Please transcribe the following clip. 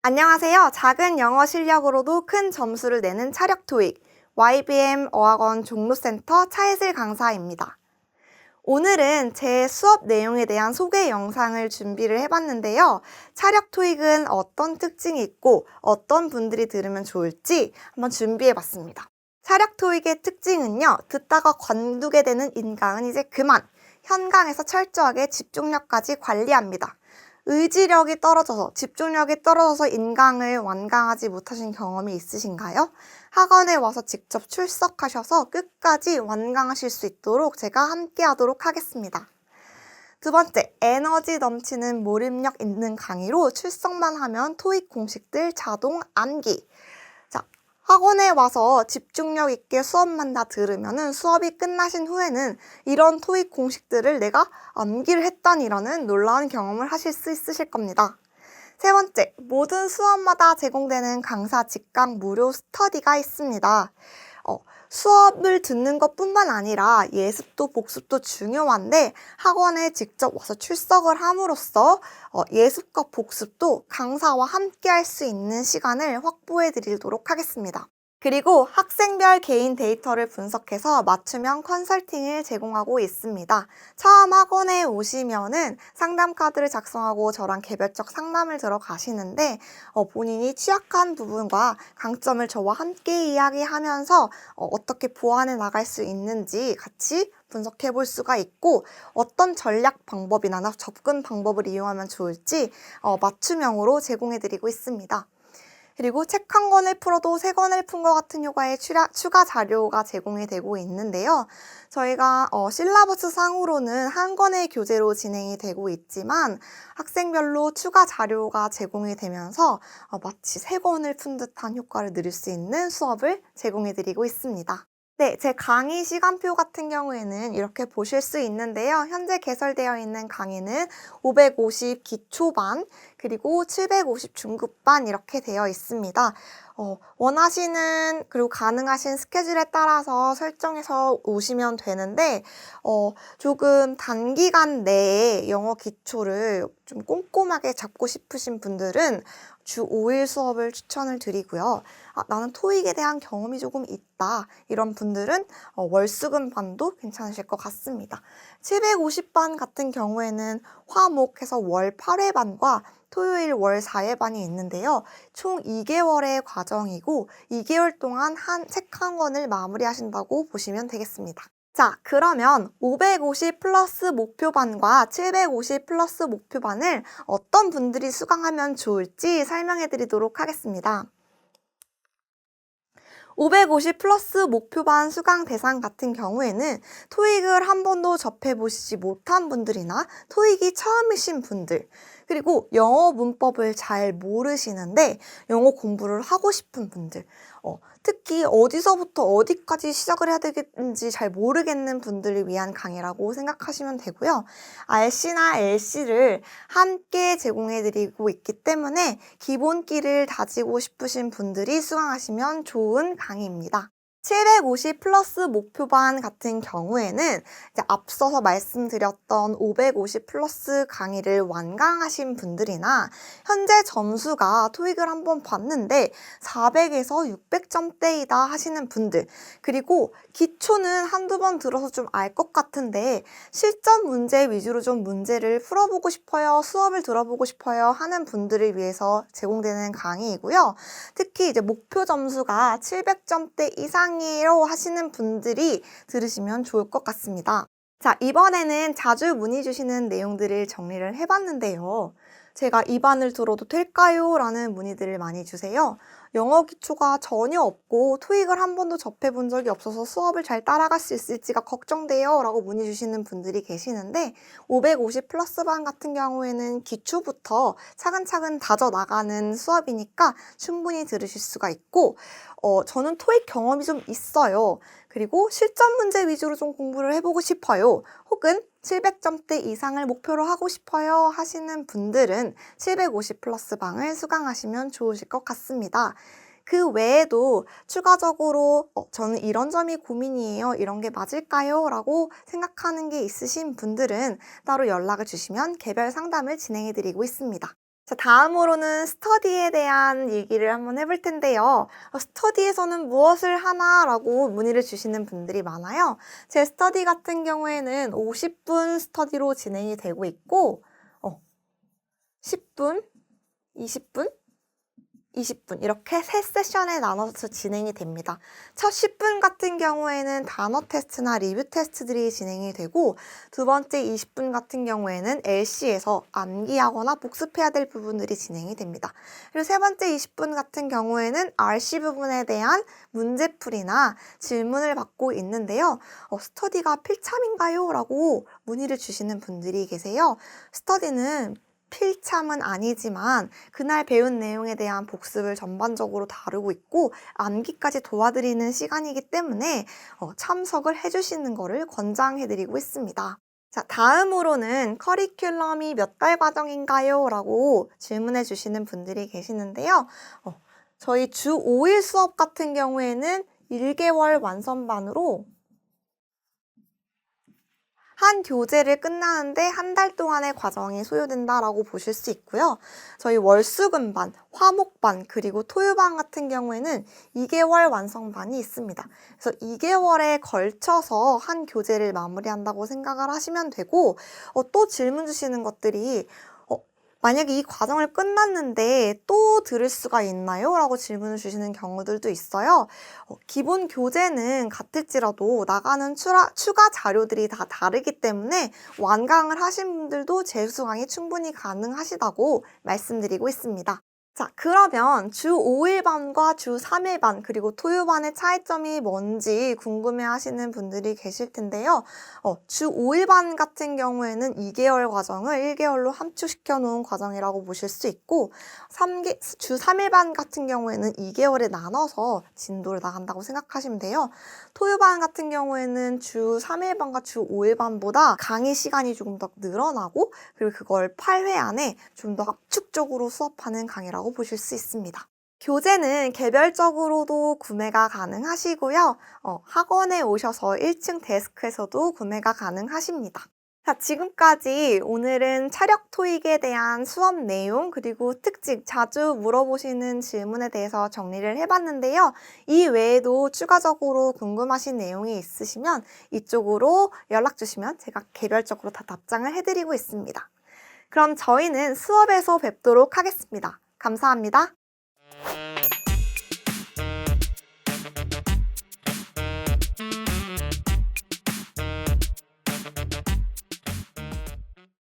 안녕하세요. 작은 영어 실력으로도 큰 점수를 내는 차력 토익 YBM 어학원 종로센터 차혜슬 강사입니다. 오늘은 제 수업 내용에 대한 소개 영상을 준비를 해봤는데요. 차력 토익은 어떤 특징이 있고 어떤 분들이 들으면 좋을지 한번 준비해봤습니다. 차력 토익의 특징은요. 듣다가 관두게 되는 인강은 이제 그만! 현강에서 철저하게 집중력까지 관리합니다. 의지력이 떨어져서, 집중력이 떨어져서 인강을 완강하지 못하신 경험이 있으신가요? 학원에 와서 직접 출석하셔서 끝까지 완강하실 수 있도록 제가 함께 하도록 하겠습니다. 두 번째, 에너지 넘치는 몰입력 있는 강의로 출석만 하면 토익 공식들 자동 암기. 학원에 와서 집중력 있게 수업만 다 들으면은 수업이 끝나신 후에는 이런 토익 공식들을 내가 암기를 했다니라는 놀라운 경험을 하실 수 있으실 겁니다. 세 번째, 모든 수업마다 제공되는 강사 직강 무료 스터디가 있습니다. 수업을 듣는 것뿐만 아니라 예습도 복습도 중요한데 학원에 직접 와서 출석을 함으로써 예습과 복습도 강사와 함께 할 수 있는 시간을 확보해 드리도록 하겠습니다. 그리고 학생별 개인 데이터를 분석해서 맞춤형 컨설팅을 제공하고 있습니다. 처음 학원에 오시면은 상담 카드를 작성하고 저랑 개별적 상담을 들어가시는데 본인이 취약한 부분과 강점을 저와 함께 이야기하면서 어떻게 보완해 나갈 수 있는지 같이 분석해 볼 수가 있고 어떤 전략 방법이나 접근 방법을 이용하면 좋을지 맞춤형으로 제공해 드리고 있습니다. 그리고 책 한 권을 풀어도 세 권을 푼 것 같은 효과의 추가 자료가 제공이 되고 있는데요. 저희가 실라버스 상으로는 한 권의 교재로 진행이 되고 있지만 학생별로 추가 자료가 제공이 되면서 마치 세 권을 푼 듯한 효과를 누릴 수 있는 수업을 제공해 드리고 있습니다. 네, 제 강의 시간표 같은 경우에는 이렇게 보실 수 있는데요. 현재 개설되어 있는 강의는 550 기초반, 그리고 750 중급반 이렇게 되어 있습니다. 원하시는 그리고 가능하신 스케줄에 따라서 설정해서 오시면 되는데 조금 단기간 내에 영어 기초를 좀 꼼꼼하게 잡고 싶으신 분들은 주 5일 수업을 추천을 드리고요. 나는 토익에 대한 경험이 조금 있다 이런 분들은 월수금 반도 괜찮으실 것 같습니다. 750반 같은 경우에는 화목해서 월 8회반과 토요일 월 4회반이 있는데요. 총 2개월의 과정이고 2개월 동안 책 한 권을 마무리하신다고 보시면 되겠습니다. 자, 그러면 550 플러스 목표반과 750 플러스 목표반을 어떤 분들이 수강하면 좋을지 설명해 드리도록 하겠습니다. 550 플러스 목표반 수강 대상 같은 경우에는 토익을 한 번도 접해보시지 못한 분들이나 토익이 처음이신 분들, 그리고 영어 문법을 잘 모르시는데 영어 공부를 하고 싶은 분들, 특히 어디서부터 어디까지 시작을 해야 되는지 잘 모르겠는 분들을 위한 강의라고 생각하시면 되고요. RC나 LC를 함께 제공해드리고 있기 때문에 기본기를 다지고 싶으신 분들이 수강하시면 좋은 강의입니다. 750 플러스 목표반 같은 경우에는 이제 앞서서 말씀드렸던 550 플러스 강의를 완강하신 분들이나 현재 점수가 토익을 한번 봤는데 400에서 600점대이다 하시는 분들, 그리고 기초는 한두 번 들어서 좀 알 것 같은데 실전 문제 위주로 좀 문제를 풀어보고 싶어요, 수업을 들어보고 싶어요 하는 분들을 위해서 제공되는 강의이고요. 특히 이제 목표 점수가 700점대 이상이라고 하시는 분들이 들으시면 좋을 것 같습니다. 자, 이번에는 자주 문의 주시는 내용들을 정리를 해봤는데요. 제가 이 반을 들어도 될까요? 라는 문의들을 많이 주세요. 영어 기초가 전혀 없고 토익을 한 번도 접해본 적이 없어서 수업을 잘 따라갈 수 있을지가 걱정돼요 라고 문의 주시는 분들이 계시는데 550 플러스 반 같은 경우에는 기초부터 차근차근 다져나가는 수업이니까 충분히 들으실 수가 있고 저는 토익 경험이 좀 있어요. 그리고 실전 문제 위주로 좀 공부를 해보고 싶어요. 혹은 700점대 이상을 목표로 하고 싶어요 하시는 분들은 750 플러스 방을 수강하시면 좋으실 것 같습니다. 그 외에도 추가적으로 저는 이런 점이 고민이에요, 이런 게 맞을까요? 라고 생각하는 게 있으신 분들은 따로 연락을 주시면 개별 상담을 진행해 드리고 있습니다. 자, 다음으로는 스터디에 대한 얘기를 한번 해볼 텐데요. 스터디에서는 무엇을 하나라고 문의를 주시는 분들이 많아요. 제 스터디 같은 경우에는 50분 스터디로 진행이 되고 있고, 10분, 20분, 20분 이렇게 세 세션에 나눠서 진행이 됩니다. 첫 10분 같은 경우에는 단어 테스트나 리뷰 테스트들이 진행이 되고 두 번째 20분 같은 경우에는 LC에서 암기하거나 복습해야 될 부분들이 진행이 됩니다. 그리고 세 번째 20분 같은 경우에는 RC 부분에 대한 문제풀이나 질문을 받고 있는데요. 스터디가 필참인가요? 라고 문의를 주시는 분들이 계세요. 스터디는 필참은 아니지만 그날 배운 내용에 대한 복습을 전반적으로 다루고 있고 암기까지 도와드리는 시간이기 때문에 참석을 해주시는 것을 권장해드리고 있습니다. 자, 다음으로는 커리큘럼이 몇 달 과정인가요? 라고 질문해 주시는 분들이 계시는데요. 저희 주 5일 수업 같은 경우에는 1개월 완선반으로 한 교재를 끝나는데 한 달 동안의 과정이 소요된다라고 보실 수 있고요. 저희 월수금반, 화목반, 그리고 토요반 같은 경우에는 2개월 완성반이 있습니다. 그래서 2개월에 걸쳐서 한 교재를 마무리한다고 생각을 하시면 되고, 또 질문 주시는 것들이 만약에 이 과정을 끝났는데 또 들을 수가 있나요? 라고 질문을 주시는 경우들도 있어요. 기본 교재는 같을지라도 나가는 추가 자료들이 다 다르기 때문에 완강을 하신 분들도 재수강이 충분히 가능하시다고 말씀드리고 있습니다. 자, 그러면 주 5일반과 주 3일반 그리고 토요반의 차이점이 뭔지 궁금해 하시는 분들이 계실 텐데요. 주 5일반 같은 경우에는 2개월 과정을 1개월로 함축시켜 놓은 과정이라고 보실 수 있고 주 3일반 같은 경우에는 2개월에 나눠서 진도를 나간다고 생각하시면 돼요. 토요반 같은 경우에는 주 3일반과 주 5일반보다 강의 시간이 조금 더 늘어나고 그리고 그걸 8회 안에 좀 더 압축적으로 수업하는 강의라고 보실 수 있습니다. 교재는 개별적으로도 구매가 가능하시고요. 학원에 오셔서 1층 데스크에서도 구매가 가능하십니다. 자, 지금까지 오늘은 차력 토익에 대한 수업 내용 그리고 특징, 자주 물어보시는 질문에 대해서 정리를 해봤는데요. 이 외에도 추가적으로 궁금하신 내용이 있으시면 이쪽으로 연락 주시면 제가 개별적으로 다 답장을 해드리고 있습니다. 그럼 저희는 수업에서 뵙도록 하겠습니다. 감사합니다.